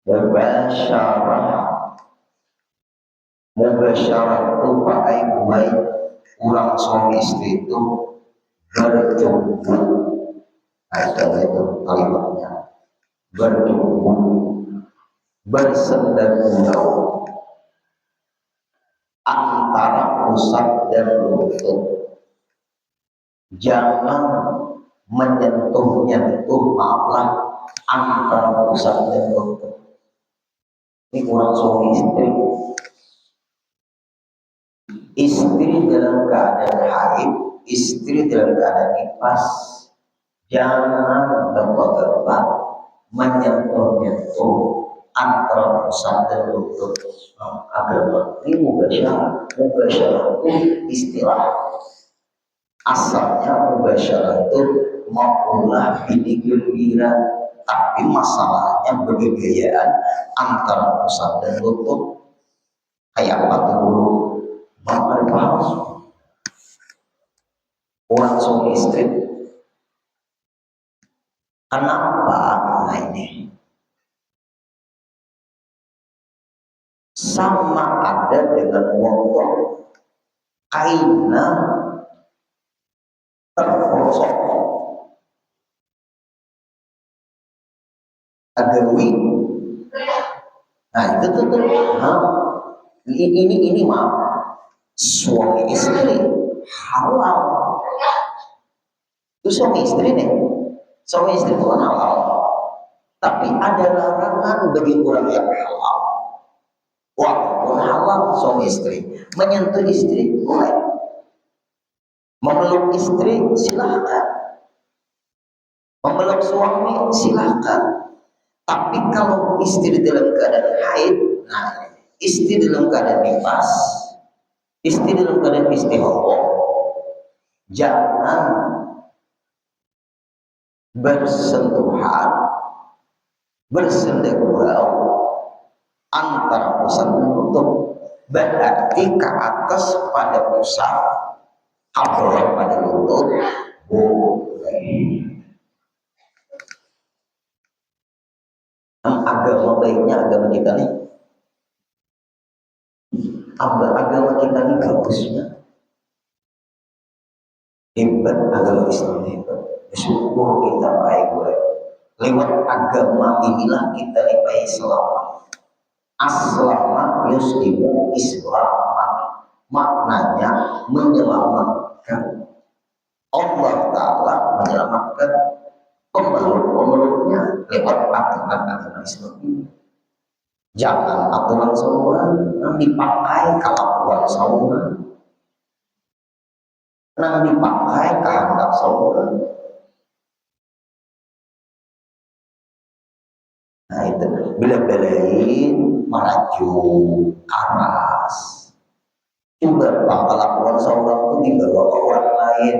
Mubasyarah. Mubasyarah itu pakai baik orang suami istri itu berjumpa. Ada itu kalimatnya berjumpa, bersenda gurau antara pusat dan lutut. Jangan menyentuhnya itu maaflah antara pusat dan lutut. Ini orang suami istri. Istri dalam keadaan haid, istri dalam keadaan nifas, jangan berapa menyentuh-nyentuh antara pusat dan lutut. Agama ini mubasyarah. Mubasyarah itu istilah asalnya mubasyarah itu maulah bini gembira, tapi masalahnya bergayaan antara pusat dan lutut. Kayak apa tuh dulu? Maka dibahas orang suami istri. Kenapa? Nah ini sama ada dengan motor kaina terprosok agawi. Nah itu tuh ini maaf, suami istri halal. Itu suami istri nih, suami istri itu kan halal. Tapi ada larangan bagi orang yang halal. Walaupun halal suami istri, menyentuh istri boleh, memeluk istri silahkan, memeluk suami silahkan. Tapi kalau istri dalam keadaan haid, nah istri dalam keadaan nifas, istri dalam keadaan istihadah, jangan bersentuhan, bersendagurau antara pusat dan lutut. Berarti ke atas pada pusat, bawah pada lutut boleh. Agama baiknya agama kita nih, agama kita nih bagusnya hebat, agama Islam hebat. Bersyukur kita baik. Lewat agama inilah kita nih baik selamat. Aslama yuslimu islaman, maknanya menyelamatkan. Allah Ta'ala menyelamatkan pemeluk-pemeluknya lewat aturan agama Islam ini. Jangan aturan sauran yang dipakai kelakuan sauran, yang dipakai kehendak sauran. Nah itu bila belain merajuk aras, coba kelakuan sauran itu dibawa ke orang lain.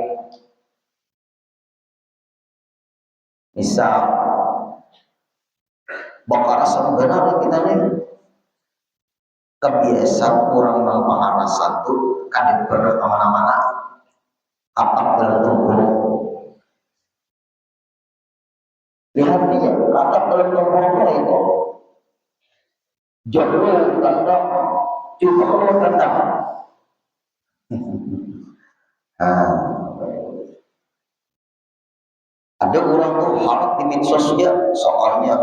Misal bakar sebenarnya kita nih kebiasaan orang pengarasan tuh kadang pernah kemana-mana kapak bertumpuk. Lihat dia kapak bertumpuknya itu jauh tanda coba kalau tanda. Ada orang tuh harap di medsosnya soalnya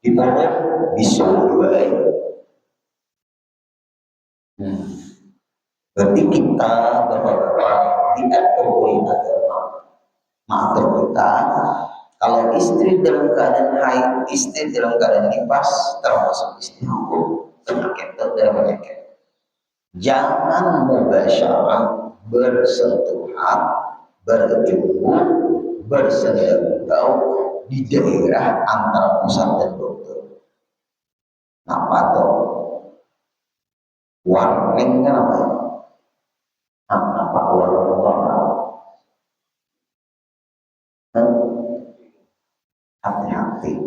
di bawah bisa juga. Berarti kita bapak-bapak diatur oleh agama, mengatur kita. Kalau istri dalam keadaan haid, istri dalam keadaan nifas, termasuk istri hukum, penyakit dan penyakit. Jangan mubasyarah, bersentuhan, berjumpa, bersendagurau di daerah antara pusat dan lutut. Apa tuh? Warning kan apa? Apa warning apa? Hati-hati.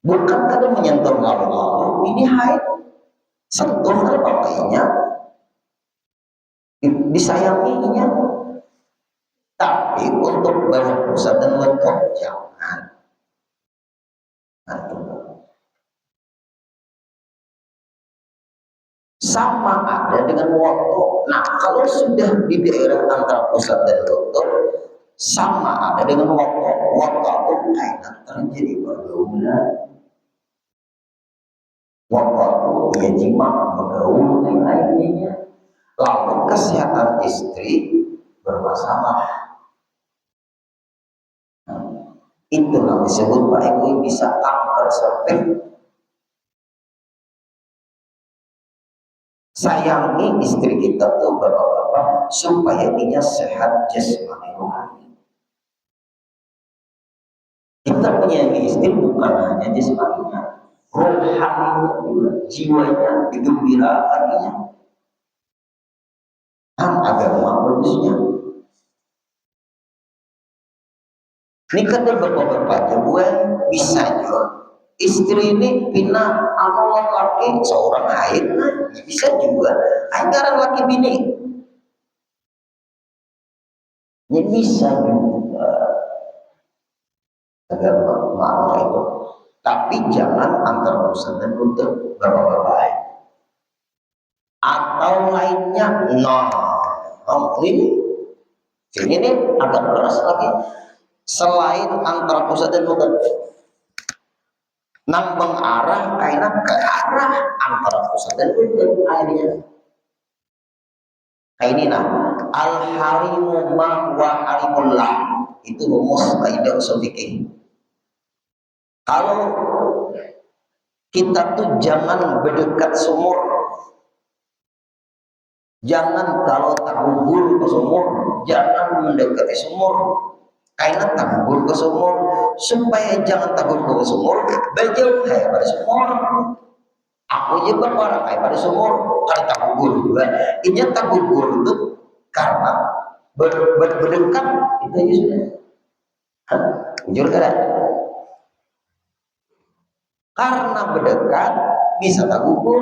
Bukan karena menyentuh lalu-lalu, ini haid. Sentuh pakainya, disayanginya. Tapi untuk bawah pusat dan lutut jangan. Nah, sama ada dengan waktu. Nah, kalau sudah di daerah antara pusat dan lutut, sama ada dengan waktu. Waktu itu kaitan terjadi pergaulan. Waktu itu ia jima bergaul dan lainnya. Lalu kesehatan istri bermasalah. Itulah disebut Pak Ibu bisa kanker cervix. Sayangi istri kita tuh bapak-bapak supaya dia sehat jasmani rohani. Kita menyayangi istri bukan hanya jasmaninya, rohaninya juga, jiwanya, kegembiraannya. Kan agama bagusnya. Ini kata bapak-bapaknya gue bisa juga istri ini bina amal laki seorang haid bisa juga anggaran laki bini ini bisa juga agama makna itu, tapi jangan antar pusat dan lutut bapak-bapak atau lainnya. Ini nih agak keras lagi. Selain antara pusat dan lutut, nang mengarah karena ke arah antara pusat dan lutut akhirnya. Ini al harimu ma wa harimullah, itu rumus kaidah usul fikih. Kalau kita tuh jangan berdekat sumur, jangan kalau takubur ke sumur, jangan mendekati sumur. Karena takubur ke sumur, supaya jangan takubur ke sumur, berjauh kayak pada sumur. Aku juga orang kayak pada sumur, kalau takubur juga. Ini takubur itu karena berdekat itu aja sudah. Jujur kan? Karena berdekat bisa takubur,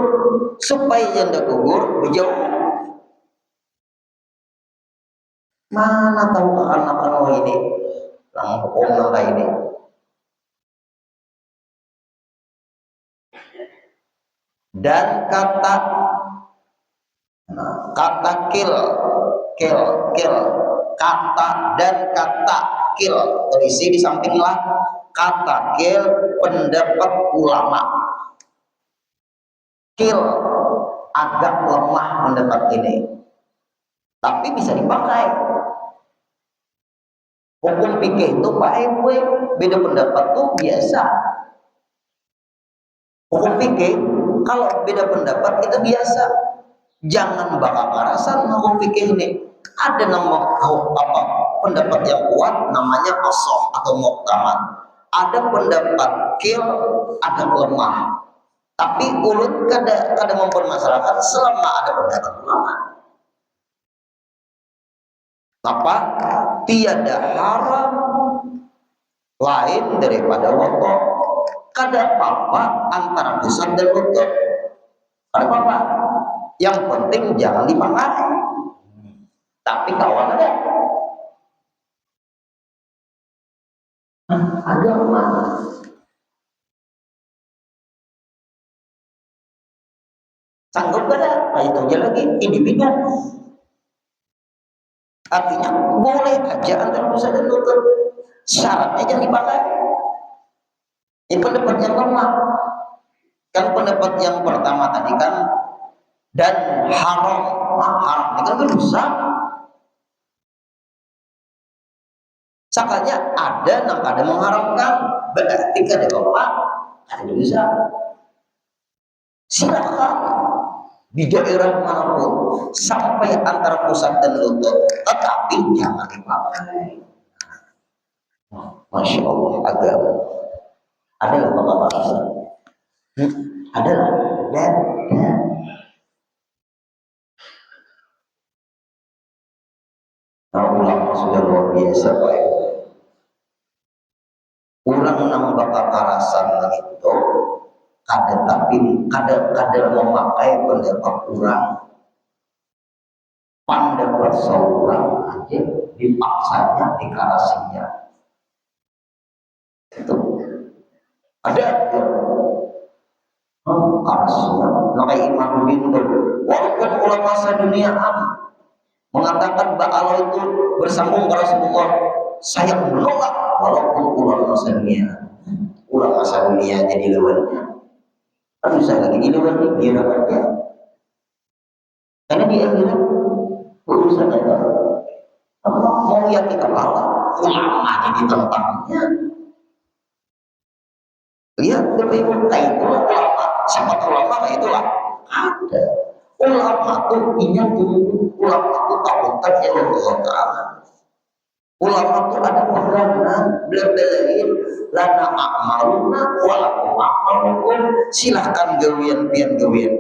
supaya jangan takubur berjauh. Mana tahu anak-anak ini orang kayak ini. Dan kata kill, kata dan kata kill terisi di sampinglah kata kill pendapat ulama. Kill agak lemah pendapat ini, tapi bisa dipakai. Hukum fikih itu Pak Ibu beda pendapat tuh biasa. Hukum fikih kalau beda pendapat itu biasa. Jangan bakal karasan hukum fikih ini. Ada nama apa pendapat yang kuat namanya asoh atau muktamad. Ada pendapat kil agak lemah. Tapi ulun kada mempermasalahkan selama ada pendapat ulama. Apa? Tiada haram lain daripada waktu. Kada apa-apa antara pusat dan lutut. Kada apa-apa. Yang penting jangan dipakai. Tapi kawan ada agama. Sanggup kada? Nah, itu aja lagi individu. Artinya boleh aja antara pusat dan lutut. Syaratnya jangan dipakai. Ini pendapat yang lemah. Kan pendapat yang pertama tadi kan dan haram. Haram ini kan dosa. Sakanya ada yang kada mengharamkan, berarti kada apa? Ada dosa. Silakan di daerah manapun sampai antara pusat dan lutut, tetapi jangan dipakai. Masya Allah agama. Adalah bapak-bapak. Adalah dan ulama sudah luar biasa Pak. Urang nang bakal karasan itu kadang memakai pendapat urang, pendapat seorang aja dipaksanya dikarasinya itu ada karasinya nakai Imamuddin tuh masa dunia mengatakan bahwa Allah itu bersambung ke Rasulullah, saya menolak walaupun ulang masa dunia. Ulang masa dunia jadi lawannya. Aduh saya lagi di lawan ini dia dapatnya. Karena di akhirat urusan itu Allah mau lihat di kepala ulama jadi tempatnya. Lihat berikut itulah ulama. Siapa ulama itulah ada. Ulama itu ingat dulu, ulama itu takutan ya Allah Ta'ala. Ulama itu ada pegangan, bela-belain lana a'maluna walakum a'malukum, silahkan gawian kami.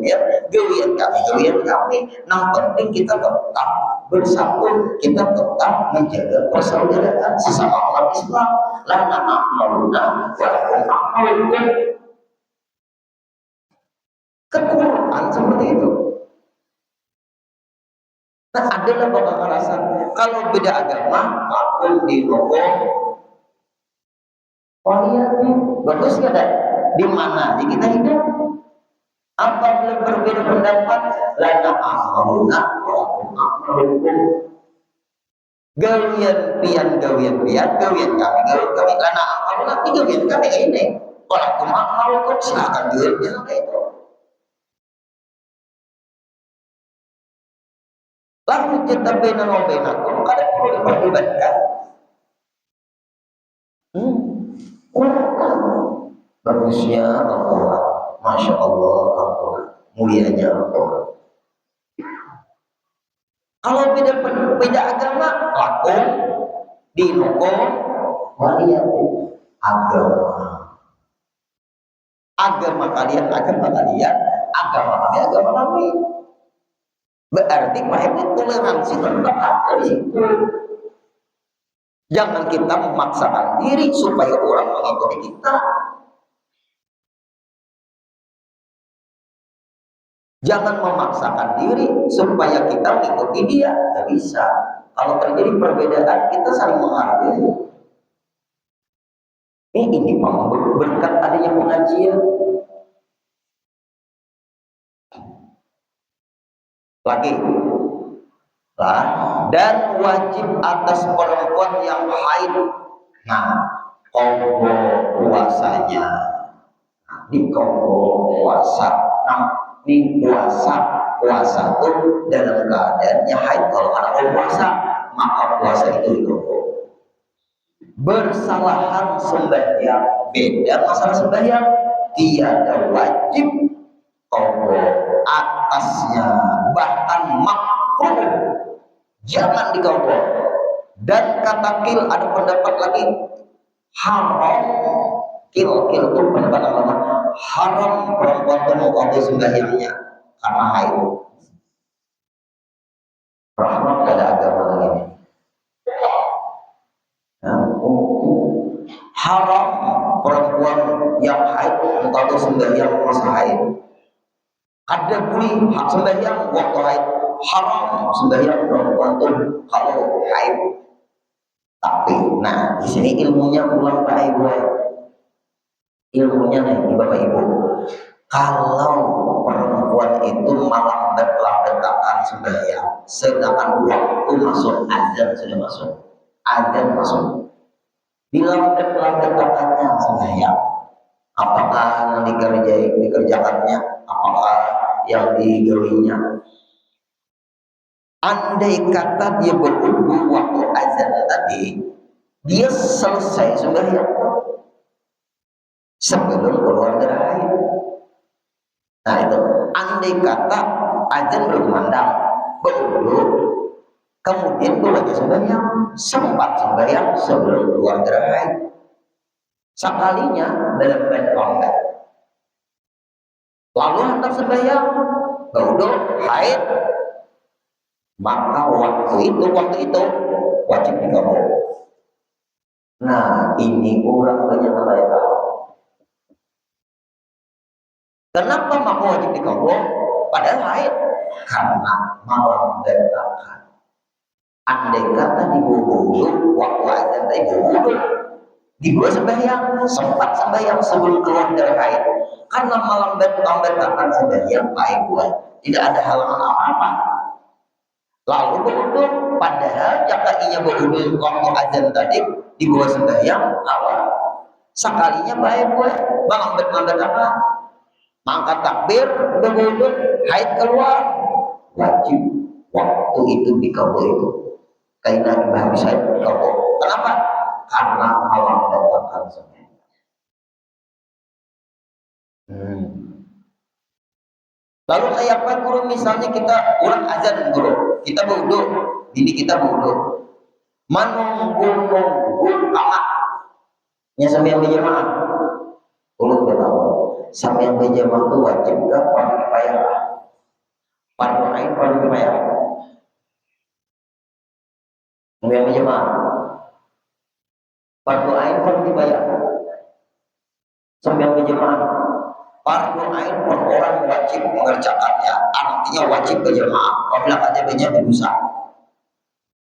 Yang penting kita tetap bersatu, kita tetap menjaga persaudaraan sesama umat Islam. Lana a'maluna walakum a'malukum. Kekurang seperti itu. Nah, adalah bapak rasa kalau beda agama, aku di rokok. Oh iya nih, bagus nggak ada? Di mana di kita hidup? Apabila berbeda pendapat, lana amaluna, amalukum. Gawian kami, lana amaluna, gawian kami ini. Walakum amalukum, silakan gawian kayak itu. Lalu kita benar-benar kada perlu diperdebatkan. Bagusnya Allah, masya Allah, Allah mulianya Allah. Kalau beda agama, lakum dinukum waliyatu agama. Agama kalian, agama kami. Berarti toleransi tetap ada di situ. Jangan kita memaksakan diri supaya orang mengikuti kita. Jangan memaksakan diri supaya kita mengikuti dia. Tidak bisa. Kalau terjadi perbedaan, kita saling menghargai. Ini berkat adanya pengajian. Lagi dan wajib atas perempuan yang haid. Nah, qadha puasanya. Diqadha puasa. Nah, di puasa itu dalam keadaannya haid. Kalau ada puasa, maka puasa itu diqadha. Bersalahan sembahyang, beda masalah sembahyang. Tiada wajib qadha atasnya, bahkan makruh jangan diqadha. Dan kata kil ada pendapat lagi haram. Kil itu pendapat ulama, haram perempuan itu mengqadha sembahyangnya karena haid. Rahmat pada agama lagi. Haram perempuan yang haid mengqadha sembahyang masa haid. Ada boleh hak sembahyang waktu haid, haram sembahyang perempuan tuh kalau haid. Tapi, nah di sini ilmunya ulang baik. Ilmunya nih Bapak Ibu, kalau perempuan itu melambat-lambatkan sembahyang, sedangkan waktu masuk azan sudah masuk, dilambat-lambatkannya sembahyang. Apakah yang dikerjakannya? Apakah yang digawinya? Andai kata dia berwudu waktu azan tadi, dia selesai sembahyang sebelum keluar dari haid. Nah itu, andai kata azan berkumandang, berwudu, kemudian lagi sembahyang, sempat sembahyang sebelum keluar dari haid. Sekalinya dalam lompat. Lalu hendak sembahyang, berwudu, haid, maka waktu itu wajib diqadha. Nah, ini orang banyak yang tahu. Kenapa maka wajib diqadha? Padahal haid, karena malam berantakan. Andai kata dibunuh waktu azan tadi dibunuh, dibuat sembahyang, sempat sembahyang sebelum keluar dari haid. Karena malam berantakan sembahyang baik buat, tidak ada halangan apa-apa. lalu beruduk, padahal jika ia beruduk waktu azan tadi di bawah sembahyang awal sekalinya baik gue lambat apa mangkat takbir beruduk haid keluar wajib waktu itu dikabul itu karena Imam Syed dikabul. Kenapa? Karena Allah datangkan sembahyang. Lalu kayak apa guru, misalnya kita ulang azan guru, kita berwudu, ini kita berwudu, menunggu lama, nya sambil berjamaah, ulun bertahu, sambil berjamaah itu wajib ke fardu kifayah, fardu ain fardu kifayah, sambil berjamaah, fardu ain fardu kifayah, sambil berjamaah. Fardu ain per orang wajib mengerjakannya, artinya wajib berjamaah apabila KTP-nya berusaha.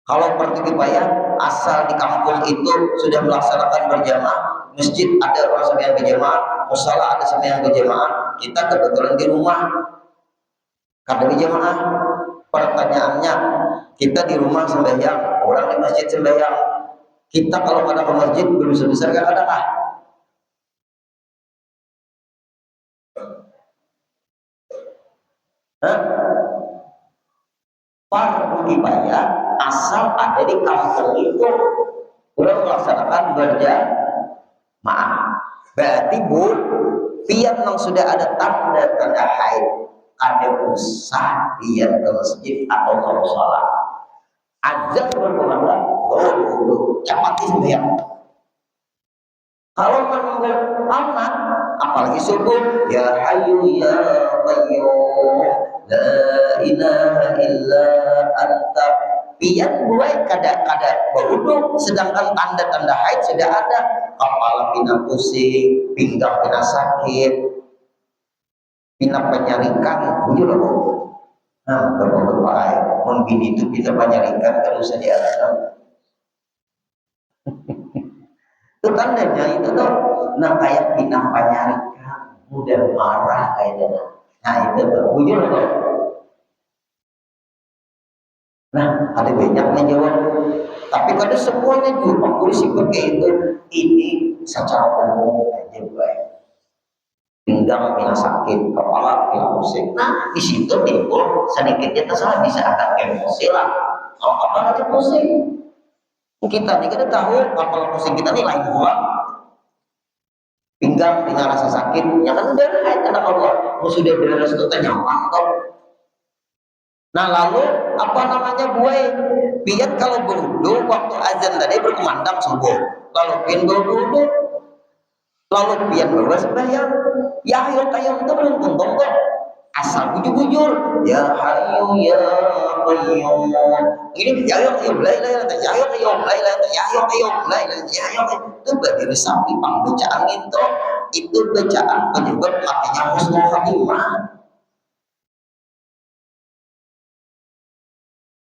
Kalau fardu kifayah asal di kampung itu sudah melaksanakan berjamaah, masjid ada orang sembahyang berjamaah, musala ada sembahyang berjamaah, kita kebetulan di rumah kada berjamaah. Pertanyaannya, kita di rumah sembahyang, orang di masjid sembahyang, kita kalau pada ke masjid berusaha besar gak ada kah? Fardu kifayah asal ada di kampung itu udah melaksanakan berjamaah. Berarti bu, pian yang sudah ada tanda-tanda haid, ada usah pian ke masjid atau ke sholat. Azan berkumandang, cepat sembahyang. Kalau menunggu amat, apalagi subuh, ya Hayyu ya Qayyum, la ilaha illa anta. Pian buai kada berwudu, sedangkan tanda-tanda haid sudah ada. Kepala pina pusing, pinggang pina sakit, pina penyarikan, bujur loh. Nah, berwudu baik. Mungkin itu bisa penyarikan kalau saja ada. Itu tandanya itu tuh, nah kayak pinang penyarikan, mudah marah kayaknya. Nah itu tuh, bujur tuh. Nah, ada banyak menjawab, tapi kada semuanya juga polisi pakai itu. Ini secara umum aja baik. Pinggang pina sakit, kepala pina pusing. Nah, di situ timbul sedikitnya tersalah bisa ada emosi lah. Kalau kepala dia pusing, kita nih kita tahu kepala pusing kita nih lain buang. Pinggang pina rasa sakit, ya kan udah haid kata Allah. Sudah beres itu nyaman kok. Nah lalu apa namanya buai? Biar kalau berwudu waktu azan tadi berkumandang subuh. Lalu pian berwudu, lalu pian bersembahyang. Ya Hayyu Qayyum itu belum tentu kok. Asal bujur-bujur. Ya Hayyu ya Qayyum. Ini ya Hayyu Qayyum la ilaha illa ya Hayyu Qayyum la ilaha illa ya Hayyu Qayyum la ilaha illa ya Hayyu Qayyum. Itu bagi sapi pembacaan itu bacaan penyebab matinya husnul khatimah.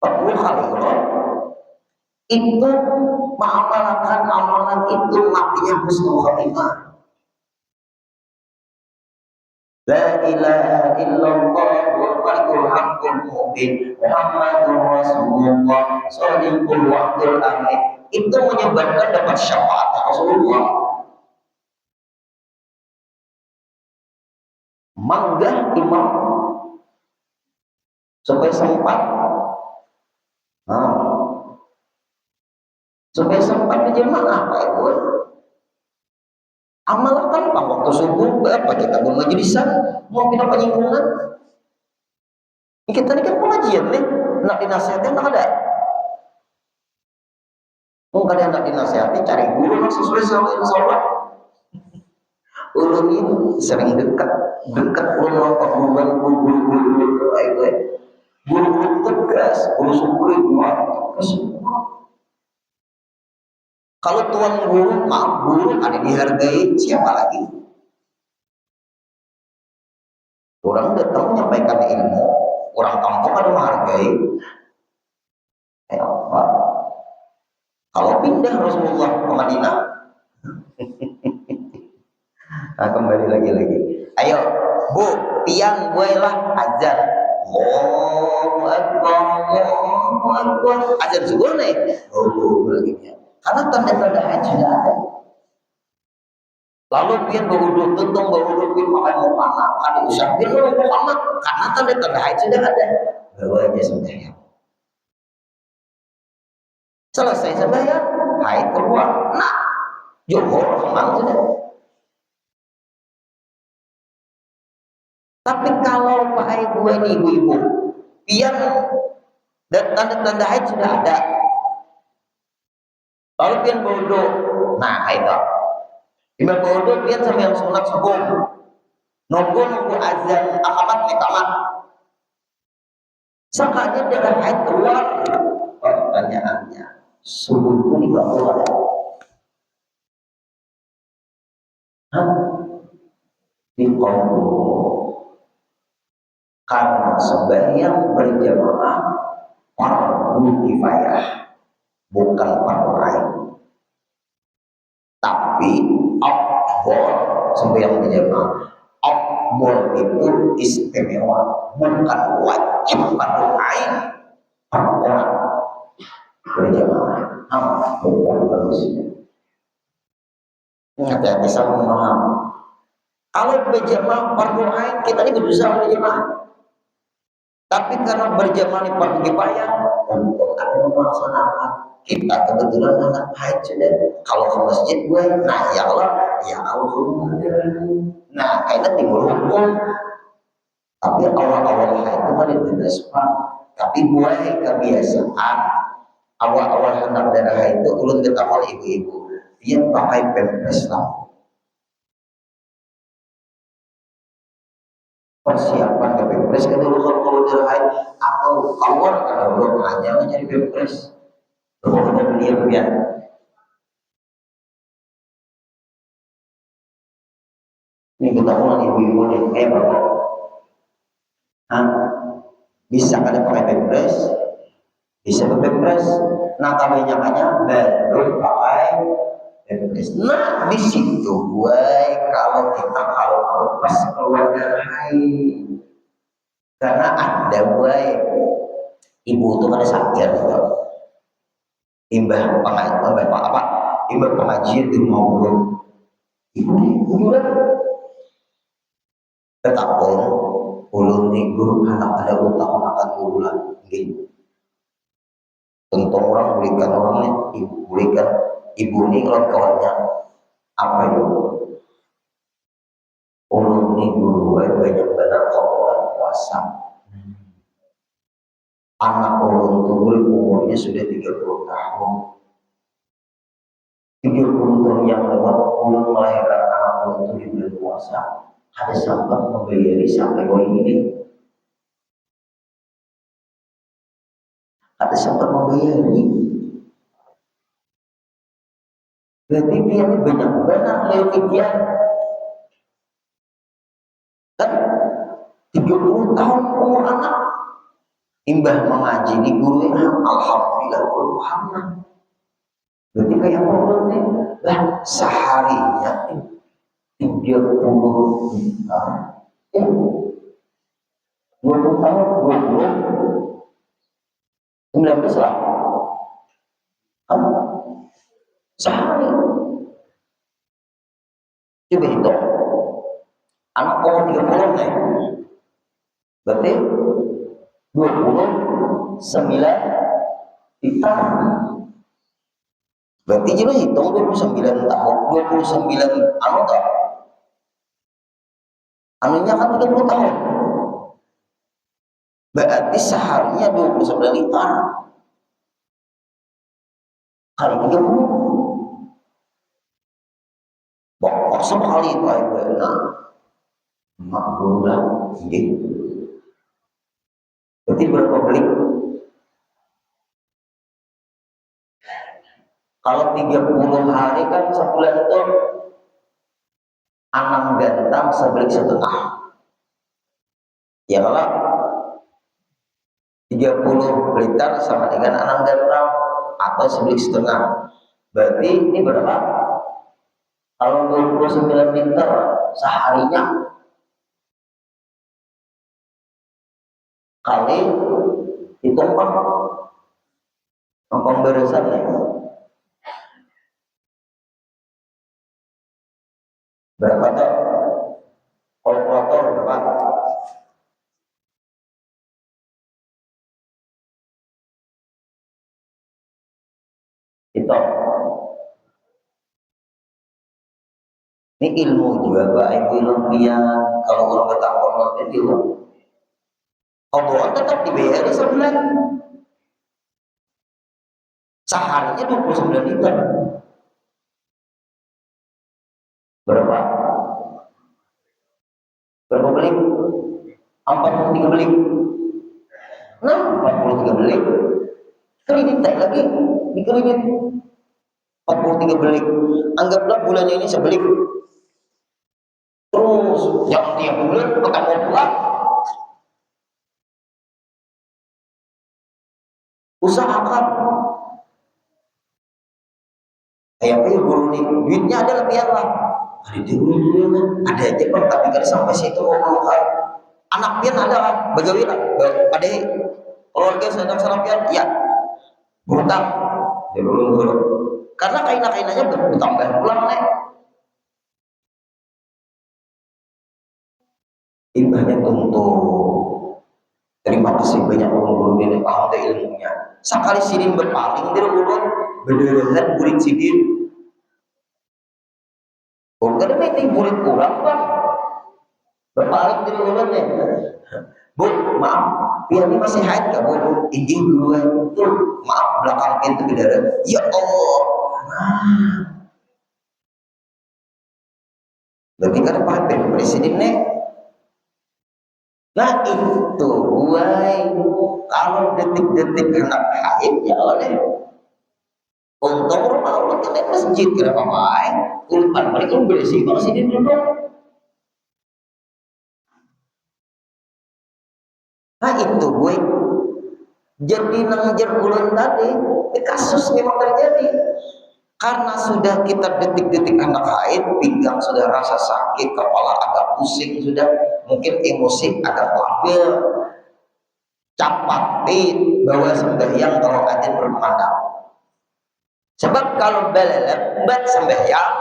40 kali itu mengamalkan amalan itu matinya husnul khatimah. La ilaha illallah wal malikul haqqul mubin Muhammadur Rasulullah shadiqul wa'dul amin. Itu menyebabkan dapat syafaat Rasulullah. Manggah imam supaya sempat supaya sempat berjamaah apa itu? Amalkan pak waktu subuh berapa kita buat majlisan mau pindah penyinggungan. Kita ini kan pengajian nih, nak dinasihatin tak ada. Mungkin ada nak dinasihati cari guru yang sesuai sama insya ulun ini sering dekat ulun nampak guru tegas, guru syukuri tegas. Kalau tuan guru, maaf guru ada dihargai, siapa lagi? Orang datang menyampaikan ilmu, orang kampung ada menghargai. Apa? Kalau pindah Rasulullah ke Madinah, nah, kembali lagi. Ayo, bu, pian buailah azan. Allahu Akbar, Allahu Akbar. Azan zuhur nih. Oh, lagi ya. Karena tanda-tanda haid sudah ada. Lalu pian berwudu, tentung berwudu, pian makan mau panak, ada usah pian mau panak, karena tanda-tanda haid sudah ada. Bawa aja sembahyang. Selesai sembahyang, haid keluar. Nah, johor kemana sudah. Tapi kalau Pak Ibu ini ibu-ibu, pian dan tanda-tanda haid sudah ada. Lalu pian berwudu, nah itu. Imam berwudu pian sama yang sunat subuh. Nunggu azan akamat ikamat. Sakanya darah haid keluar. Pertanyaannya, subuh itu tidak keluar. Hah? Di karena sembahyang berjamaah fardu kifayah, bukan fardu ain. Tapi afdol sembahyang berjamaah, afdol itu istimewa, bukan wajib fardu ain per orang berjamaah. Bukan bagusnya. Hati-hati sama memaham. Kalau berjamaah fardu ain, kita ini berusaha berjamaah. Tapi karena berjamaah di fardu kifayah, untuk akan melaksanakan. Kita kebetulan anak haid sudah. Kalau ke masjid gue, nah ya Allah, ya Allah. Nah, kayaknya timbul hukum. Tapi awal-awal haid itu kan tidak. Tapi gue kebiasaan. Awal-awal hendak darah haid itu ulun ketawal ibu-ibu. Dia pakai pampers lah. Persiapan ke pampers kan dulu kalau darah haid atau keluar kalau belum hanya mencari pampers. Kemudian dia biar ini kita ulang ibu-ibu nih, bapak, bisa kan pakai pampers, bisa pakai pampers. Nah kami nyakanya baru pakai pampers. Nah di situ gue kalau pas keluar dari haid, karena ada gue ibu tuh ada sakit gitu. Imbah pengajian di rumah ulun. Ibu kan tetapun ulun nih guru anak ada utang makan bulan gitu. Tentu orang berikan orangnya ibu berikan ibu nih kalau kawannya apa itu? Ulun nih guru banyak benar kawan puasa. Anak ulun tuh umurnya sudah 30 tahun. 30 tahun yang lewat ulun melahirkan anak ulun tuh di bulan puasa. Ada sempat membayari sampai ini. Ada sempat membayari. Berarti dia ini banyak benar lewitian. Kan 30 tahun umur anak. Imbah mengaji di guru yang alhamdulillah guru Muhammad. Berarti kayak orang nih lah seharinya 30 tahun. 20 tahun 19 lah. Sehari. Coba hitung. Anak umur 30 nih. Berarti 29 ditambah. Berarti jadi hitung 29 tahun, 29 anu tak? Anunya kan 30 tahun. Berarti seharinya 29 liter. Kali 30. Pokok sekali itu aja. Nah, makmurlah gitu. Berarti berapa beli? Kalau 30 hari kan sebulan itu 6 gantang sebelik setengah. Ya kalau 30 liter sama dengan 6 gantang atau sebelik setengah. Berarti ini berapa? Kalau 29 liter seharinya kali ditumpang pemberesan nih berapa tuh kalkulator berapa itu. Ini ilmu juga baik ilmu yang kalau orang bertakwa itu Allah tetap dibayar sebulan seharinya 29 liter berapa berapa belik 43 belik nah 43 belik kredit lagi di kredit 43 belik anggaplah bulannya ini sebelik terus yang tiap bulan ketemu pula usahakan kayak guru nih duitnya ada lebihan lah ada di guru ada aja bang tapi kalau sampai situ ngomong anak pian ada lah bagawi lah ada keluarga sedang sarapian ya berutang ya dulu karena kainanya bertambah pulang nih imbahnya tuntut. Terima kasih banyak guru ini paham ilmunya sekali sirin berpaling dari ulun beneran murid sirin bukan meeting murid kurang bang berpaling dari ulun ya bu maaf biar ini masih haid gak bu izin duluan itu maaf belakang pintu kendaraan ya Allah berarti kan Pak Presiden nih nah itu buai kalau detik-detik anak haid ya oleh untung rumah Allah kan masjid kenapa main ulpan mereka bersih Presiden dulu nah itu gue jadi nangjer bulan tadi kasus memang terjadi karena sudah kita detik-detik anak haid pinggang sudah rasa sakit kepala agak pusing sudah mungkin emosi agak labil capat bahwa sembahyang kalau aja berkumandang sebab kalau lambat sembahyang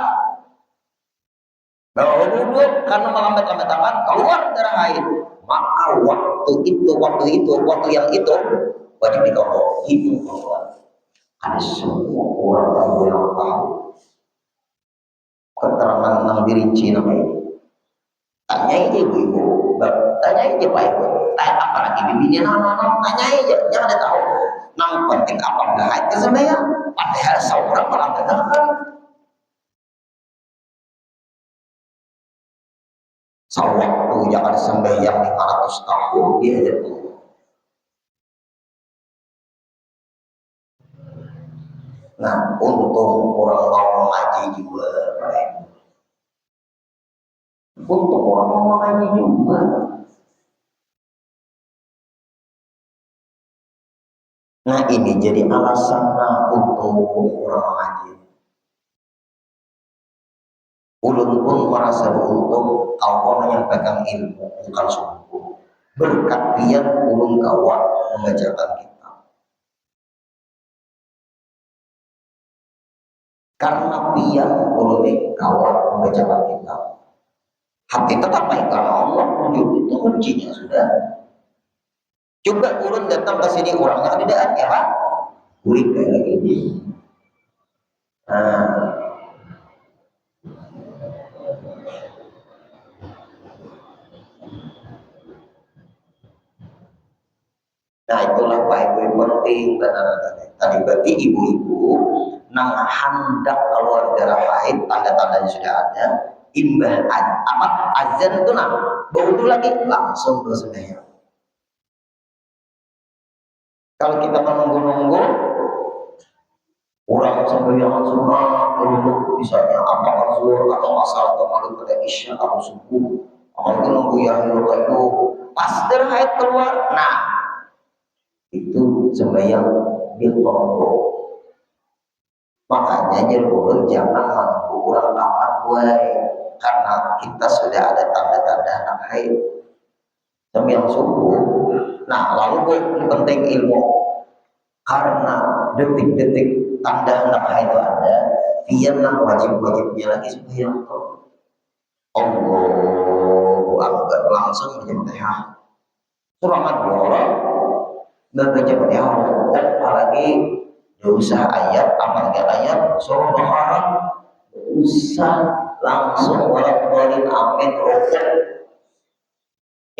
bahwa dulu karena melambat-lambat aman keluar darah haid maka waktu yang itu wajib dikawal itu ada semua orang yang tahu keterangan yang dirinci namanya tanya aja ibu tanya aja pak ibu tanya apalagi bibinya tanya aja jangan ada tahu yang penting apa enggak haid kesembahyang padahal seorang malah benar sewaktu jangan sembahyang 500 tahun dia jadi nah untung orang mau mengaji juga untung orang mau mengaji juga nah ini jadi alasan untuk orang mengaji ulun pun merasa beruntung Allah menyampaikan ilmu bukan sungguh berkat dia ulun kawat mengajarkan kita karena dia ulun kawat mengajarkan kita hati tetap baik karena Allah wujud itu kuncinya sudah coba ulun datang ke sini orangnya ada ya pak kulit kayak gini nah itulah Pak Ibu yang penting tadi berarti ibu-ibu nang hendak keluar darah haid tanda-tandanya sudah ada imbah apa azan itu nah baru lagi langsung ke sembahyang kalau kita menunggu-nunggu orang sembahyang sunnah untuk misalnya apa zuhur atau asar atau maghrib pada isya atau subuh atau nunggu yahlul qayyum pas darah haid keluar nah itu sembahyang bilqombo makanya jadi jangan menunggu kurang amat buai karena kita sudah ada tanda-tanda anak haid sembahyang subuh Nah, lalu penting ilmu karena detik-detik tanda hendak itu ada, biarlah wajib-wajibnya lagi supaya Allahu Akbar langsung berjamaah. Surat bola berjamaah, apalagi dosa ayat, apalagi ayat surah Al-Baqarah usah langsung walaupun amin rokok.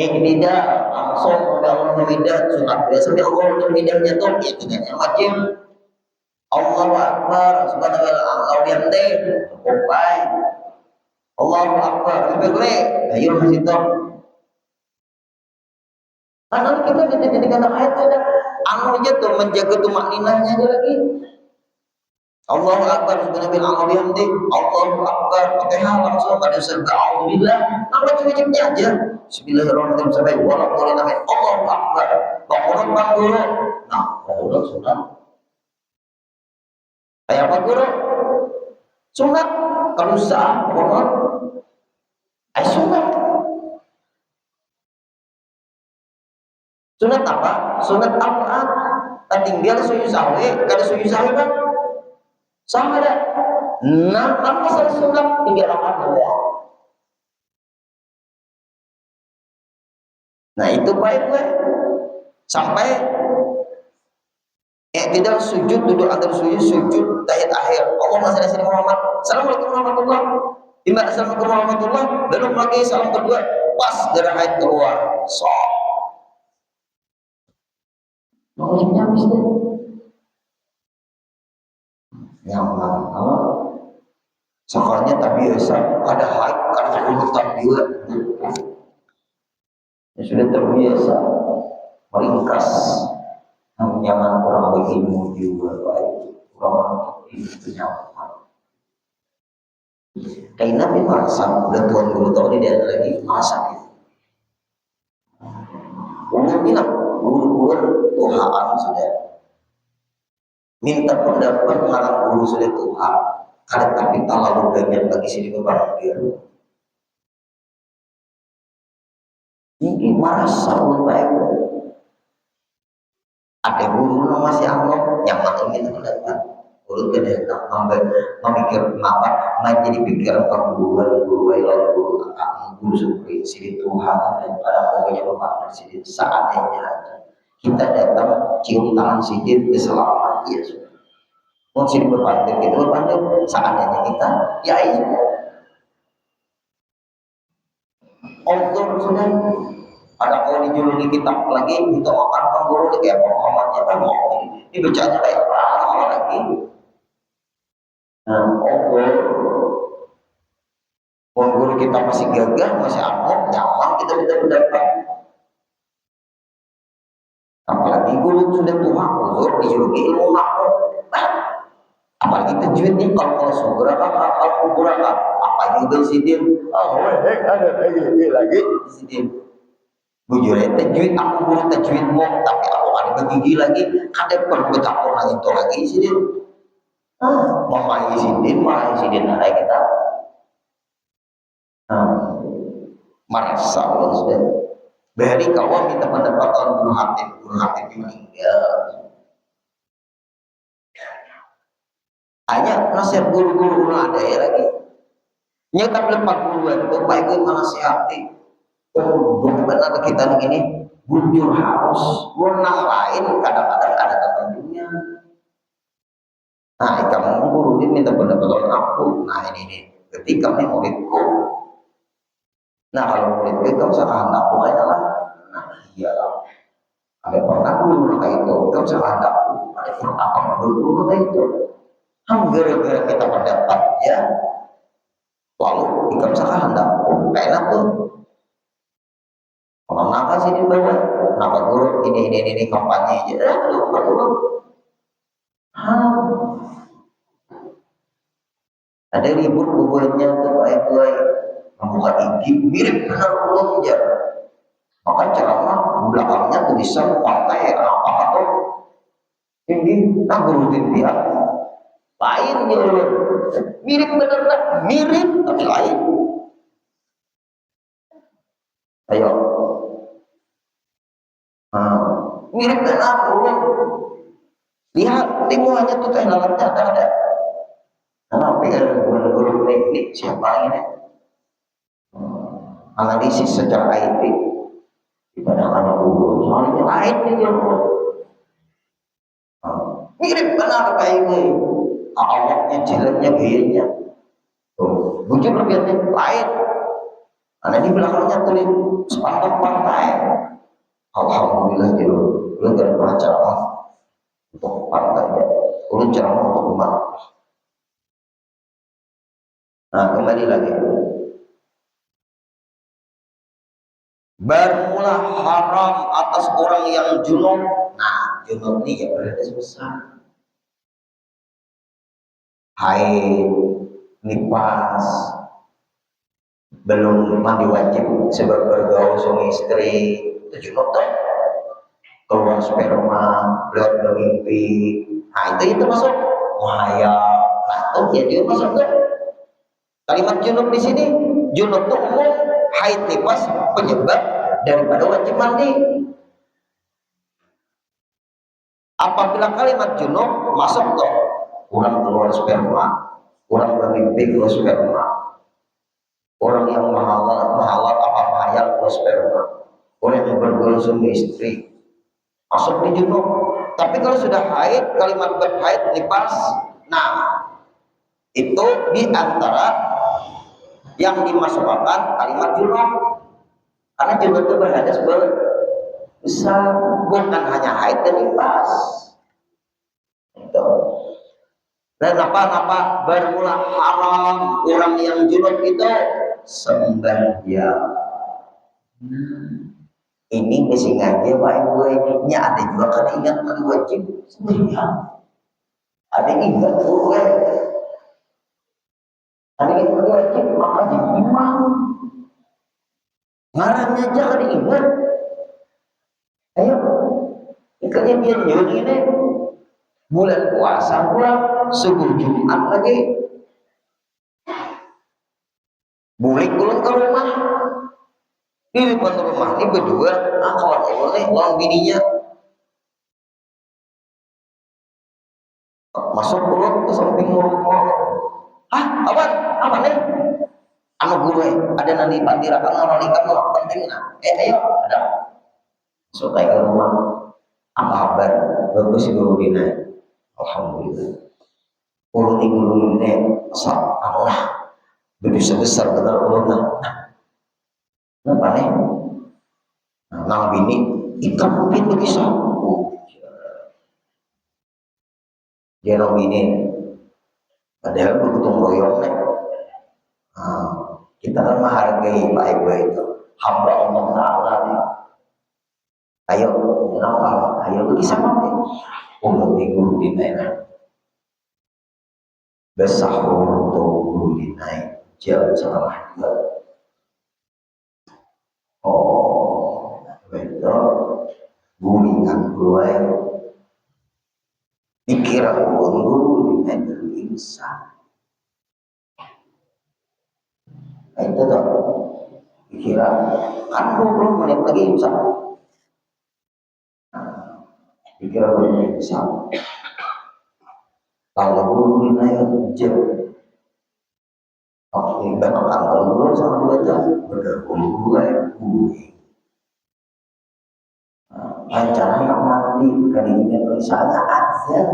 Tidak langsung bangun hamidah sunat biasanya Allah hamidahnya tuh ya tidak wajib. Allahu Akbar subhanahu wa ta'ala bihamdih baik. Allahu Akbar lebih ayo masih tahu. Karena kita dijadikan ayat ada anunya tuh menjaga tumak ninahnya aja lagi. Allahu Akbar subhanahu wa ta'ala bihamdih. Allahu Akbar Fatihah langsung pada serta alhamdulillah. Apa wajibnya aja. Bismillahirrahmanirrahim sampai walaupun namanya Allahu Akbar. Bangunan bang guru. Nah, bangunan sunat. Kayak apa guru? Sunat. Kalau sah, bangunan. Sunat. Sunat apa? Sunat apa? Tinggal sujud sahwi, kada sujud sahwi kan? Sama ada. Nah, apa masalah sunat? Tinggal apa doang. Nah itu baik sampai tidak sujud duduk antara sujud tahiyat akhir. Allah masih sini Muhammad. Assalamualaikum warahmatullahi wabarakatuh. Assalamualaikum warahmatullahi wabarakatuh. Belum lagi salam kedua pas dari ayat keluar. Wajibnya habis deh. Nyaman kalau soalnya tak biasa ada haid karena urutan juga. Ya sudah terbiasa meringkas nyaman orang berilmu juga baik orang itu nyaman. Kayak Nabi merasa udah Tuhan guru tahu dia lagi masa gitu. Umum bilang guru-guru Tuhan sudah minta pendapat ngarang guru sudah Tuhan. Karena tapi terlalu banyak lagi sini kebahagiaan. Ini merasa baik. Ada guru masih anggap nyaman ini terdapat. Guru tidak memikir apa, menjadi pikiran perguruan guru lain guru seperti sini Tuhan dan pada pokoknya bapak sini seadanya kita datang cium tangan sidin selamat ya sudah. Mau sini berpandir kita berpandir seadanya kita ya itu. Allah sudah ada kalau dijuluki kitab lagi kita makan pengguru kayak pemahamannya kan mau ini bacanya kayak apa lagi. Nah, pengguru kita masih gagah masih amok nyaman kita tidak mendapat. Apalagi guru sudah tua uzur dijuluki ilmu makhluk. Apalagi tajwidnya kalau surah kalau kurang apa juga sidin. Ada lagi sidin. Bujurnya tajwid aku guru tajwidmu tapi aku ada gigi lagi ada perlu bercampur lagi itu lagi sidin. Memahami sidin ada kita. Merasa sudah. Beri kau minta pendapat guru hatim meninggal. Hanya nasihat guru-guru ada ya lagi. Nyata lepas guruan itu baik itu menasihati. Benar kita ini bujur harus menang lain kadang-kadang ada ketentunya. Nah, kamu guru ini minta pendapat aku. Nah ini ketika ini muridku. Nah kalau muridku kamu salah aku adalah. Nah iya lah. Ada pernah guru kayak itu. Kamu salah aku. Ada pernah kamu guru kayak itu. Gara-gara kita pendapat ya. Lalu kamu salah aku. Enak tuh. Kalau kenapa sih di bawah? Kenapa guru ini kampanye aja? Kenapa guru? Ada ribut bubuhannya tuh baik-baik membuka gigi mirip benar belum ya. Maka ceramah belakangnya tulisan partai apa tuh ini nah guru dia lain ya mirip benar mirip tapi lain. mirip dengan aku. Lihat lingkungannya tuh teh dalamnya ada. Karena PR guru teknik siapa ini? Analisis secara IT. Ibadah anak guru, soalnya lain nih mirip benar kayak ini. Awaknya, jalannya, gayanya. Tuh, bujuk lebihnya lain. Karena di belakangnya tulis sepandang pantai. Alhamdulillah gitu. Lu gak pernah ceramah untuk pantai ya. Lu ceramah untuk umat. Nah kembali lagi. Bermula haram atas orang yang junub. Nah junub ini ya berarti besar. Haid, nifas, belum mandi wajib sebab bergaul suami istri, itu junub tuh. Keluar sperma, lewat bermimpi, nah itu masuk wahaya, nah itu dia masuk tuh. Kalimat junub di sini, junub tuh umum, haid nifas penyebab daripada wajib mandi. Apabila kalimat junub masuk tuh, orang keluar sperma, orang bermimpi keluar sperma, orang yang mahalat apa mahayal keluar sperma, orang yang bergaul suami istri, masuk di junub. Tapi kalau sudah haid, kalimat berhaid nifas, nah itu di antara yang dimasukkan kalimat junub. Karena junub itu berhadas besar, bukan hanya haid dan nifas. Itu. Dan apa bermula haram orang yang junub itu sembahyang. Ini mesti ngaji baik gue nya ada juga kan ingat tadi wajib sembahyang. Ada ingat gue. Ada ingat wajib maka jadi imam. Ngarannya aja kan ingat. Ayo, ikatnya dia nyuri ini. Bulan puasa pulang, subuh Jumat lagi. Bulik pulang ke rumah. Di depan rumah ini berdua, kawan boleh lawan bininya. Masuk pulang ke samping rumah. Apa nih? Anu gue ada nanti pagi rakang orang nikah mau penting nah. Ayo ada. Sampai ke rumah. Apa kabar? Bagus guru dina. Alhamdulillah. Ulun ni guru dina asal Allah. Begitu sebesar benar ulun nah. Kenapa nih? Nang bini itu mungkin begitu. Dia nang bini. Padahal bergotong royong nih. Kita kan menghargai Pak Ibu itu hamba Allah Ta'ala nih. Ayo, kenapa? Ayo bagi sama nih. Umur guru dinaik. Besahur untuk guru dinaik. Jauh salah juga. Oh, betul. Gulingan gue. Dikira guru dinaik berimsah. Itu tuh dikira kan 20 menit lagi insya dikira belum bisa kalau guru dinaik jauh oke benar kalau guru sama 2 jam bergabung gue rencana yang mandi kali ini misalnya azan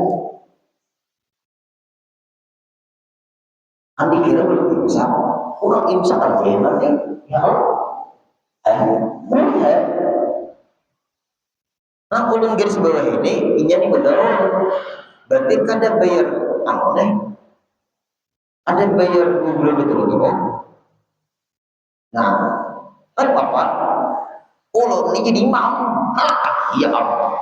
kan dikira belum bisa kurang imsak aja nanti ya benar. Nah ulun garis bawah ini nih betul berarti kada bayar nih ada bayar gubernur betul nah kan apa ulun ini jadi imam ya Allah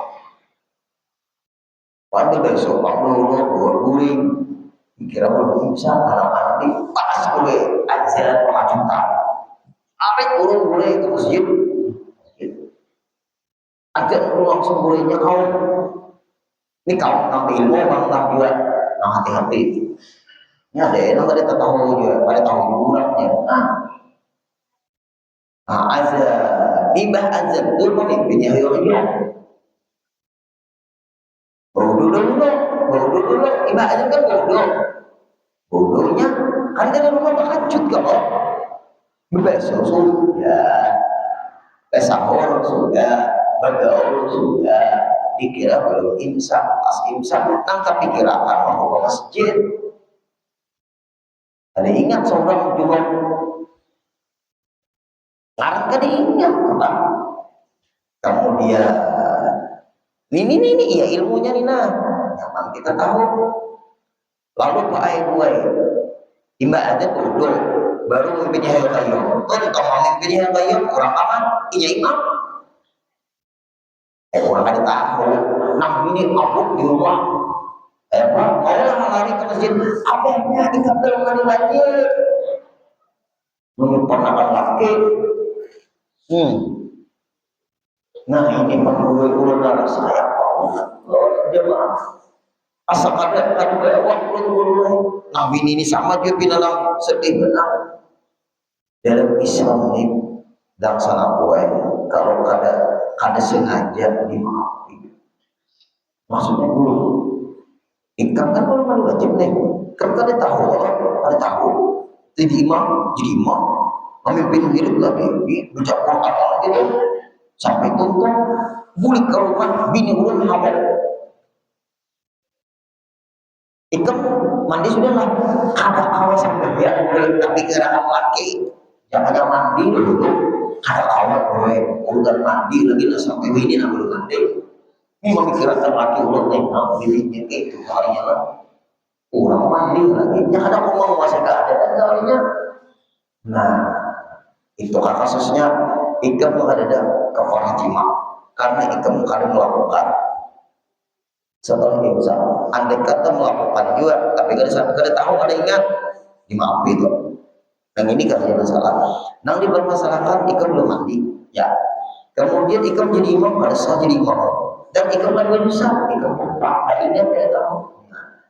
pada besok dulu dua guring dikira belum bisa kalau mandi pas gue ajaran pemajutan arek urung boleh ke masjid ajak langsung bolehnya kau ini kau ngambil ilmu bang juga nah hati-hati ini ada yang tadi tak tahu juga pada tahu jurangnya azan ibah azan itu pemimpinnya Bodoh dulu, bodoh dulu, ibaratnya kan bodoh. Bodohnya kan dari rumah tahajud kalau besok sudah, sahur sudah, bergaul sudah, dikira belum imsak, pas imsak nangkap pikiran mau ke masjid. Ada ingat seorang juga, sekarang kan ingat apa? Kemudian ini ya ilmunya nih nah, nyaman kita tahu. Lalu Pak Aibwai imba aja bodoh baru mimpinya yang kayu kan kalau mimpinya yang kayu orang aman iya imam orang ada tahu nah ini abuk di rumah Pak mau lah lari ke masjid abangnya ingat dalam mandi wajib menyimpan akan laki nah ini perlu darah saya jemaah asal ada waktu dulu Nabi ini sama dia dalam sedih benar dalam Islam ini dan sana boleh kalau ada sengaja dimaafkan maksudnya dulu ikan kan kalau mandi wajib nih kan ada tahu jadi imam memimpin hidup lagi ucap apa gitu sampai tuntung bulik ke rumah bini ulun hamil ikan mandi sudah lah ada awal sampai dia tapi gerakan laki jangan mandi dulu ada awal boleh urutan mandi lagi lah sampai ini nak belum mandi ini memikirkan laki ulang nengok bibitnya itu kalinya lah orang mandi lagi jangan ada ngomong masih gak ada dan kalinya nah itu kasusnya ikan tuh ada kafaraah jima karena ikan kadang melakukan setelah imsa andai kata melakukan juga tapi kada tahu ada ingat dimaafkan itu yang ini kan masalah nang dipermasalahkan ikan belum mandi ya kemudian ikan jadi imam pada saat jadi imam dan ikan lagi dosa ikan lupa ini tidak tahu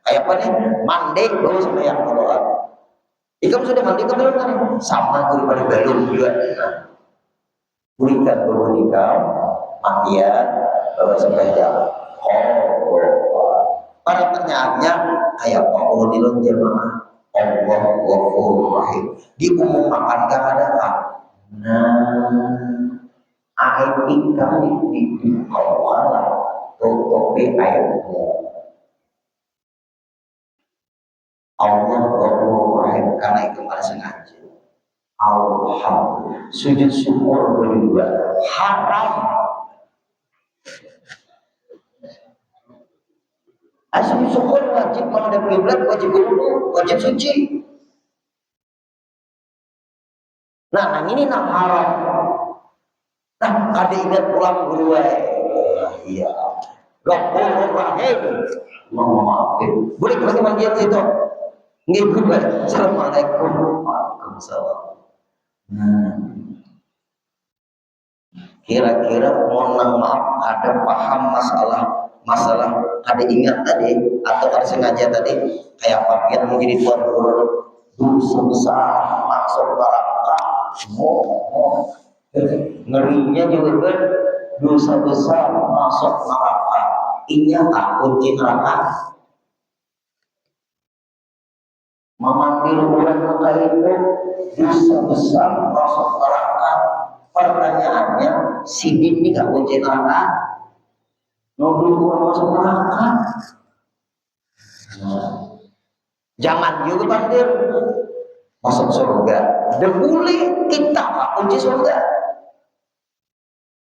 kayak apa nih mandi baru sampai yang keluar ikan sudah mandi kan belum kan sama daripada belum juga berikan nikah mandian bawa sepeda pada pertanyaannya kayak apa Allah dilon jemaah Allah Ghafurur Rahim diumumkan keadaan air ikan di kawala tutup di airmu Allah Ghafurur Rahim karena itu pada sengaja Alhamdulillah sujud syukur berdua haram sujud syukur wajib menghadap kiblat wajib wudu wajib suci nah ini nak haram nah ada ingat pulang gue iya Ghafurur Rahim mau maafin boleh pakai mandian itu ngikut Assalamualaikum Waalaikumsalam kira-kira mohon maaf ada paham masalah ada ingat tadi atau ada sengaja tadi kayak apa kita menjadi tuan guru dosa besar masuk neraka ngerinya juga kan dosa besar masuk neraka inya tak kunci neraka memanggil orang itu dosa besar masuk neraka pertanyaannya si ini gak kunci neraka nuduh orang masuk neraka jangan juga bandir masuk surga dan boleh kita gak kunci surga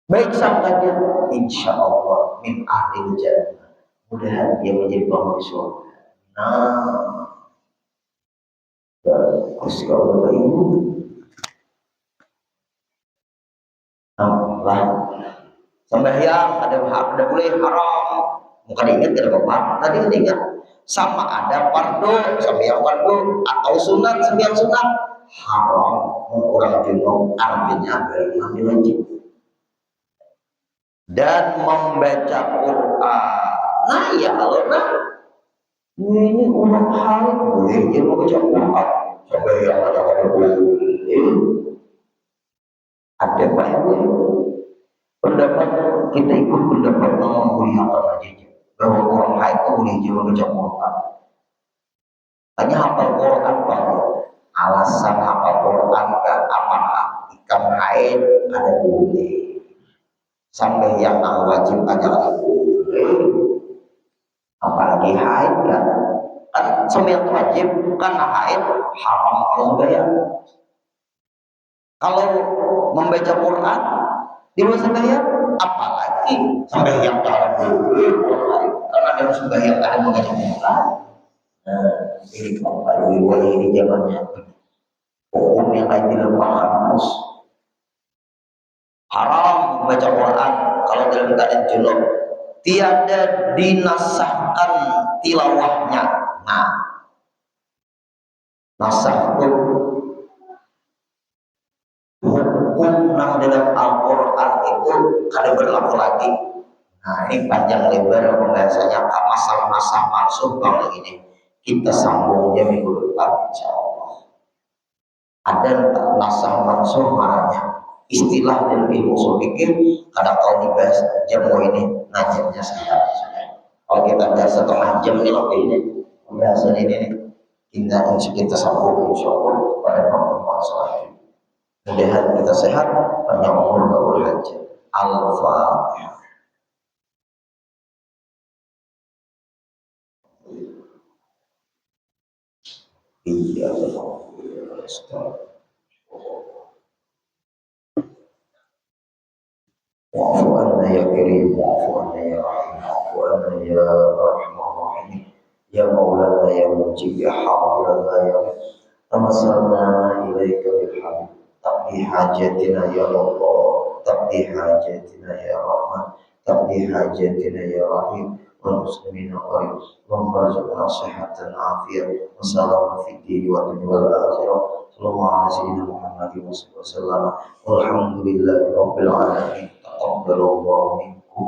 baik sangkanya insya Allah min ahlil jannah mudah dia menjadi penghuni surga bagus kalau ibu lah sembahyang ada boleh haram bukan ingat tidak apa tadi ingat sama ada fardu sembahyang fardu atau sunat sembahyang sunat haram orang jenguk artinya mandi wajib dan membaca Quran nah ya Allah ini orang hari boleh dia membaca Quran sembahyang ada ada banyak pendapat kita ikut pendapat Imam Muhammad aja bahwa orang hiji membaca Quran. Hanya hafal Quran bahwa alasan hafal Quran ke apakah ikan haid ada boleh sampai yang wajib aja apalagi haid kan sampai yang wajib karena haid haram kalau bayar. Kalau membaca Quran di luar sembahyang apalagi sampai yang haram karena dalam sembahyang ada membaca Quran. Nah, ini kembali ini zamannya hukum yang lain dilupakan harus haram membaca Quran kalau dalam keadaan junub, tiada dinasahkan tilawahnya. Nah, nasah itu hukum yang dalam Al-Quran itu kada berlaku lagi. Nah, ini panjang lebar pembahasannya masalah nasah mansuh kalau ini kita sambungnya minggu depan insyaallah. Ada nasah mansuh marahnya istilah dari ilmu usul fikih kadang kalau dibahas jamu ini najamnya sudah. Kalau kita ada setengah jam ini lebih ini pembahasan ini kita sambung insyaallah pada pertemuan selanjutnya. Mudah-mudahan kita sehat, panjang umur, kabul hajat. Al-Fatihah. Iya, wa'fu anna ya karim, wa'fu anna ya rahim, wa'fu anna ya rahman rahim, ya maulana ya mujib, ya hafidhana ya tamassarna ilaika bilhamd, taqdi hajatina ya Allah, taqdi hajatina ya rahman, taqdi hajatina ya rahim, والمسلمين قريب اللهم ارزقنا صحة عافية وسلامة في الدين والدنيا والآخرة صلى الله على سيدنا محمد وسلم والحمد لله رب العالمين تقبل الله منكم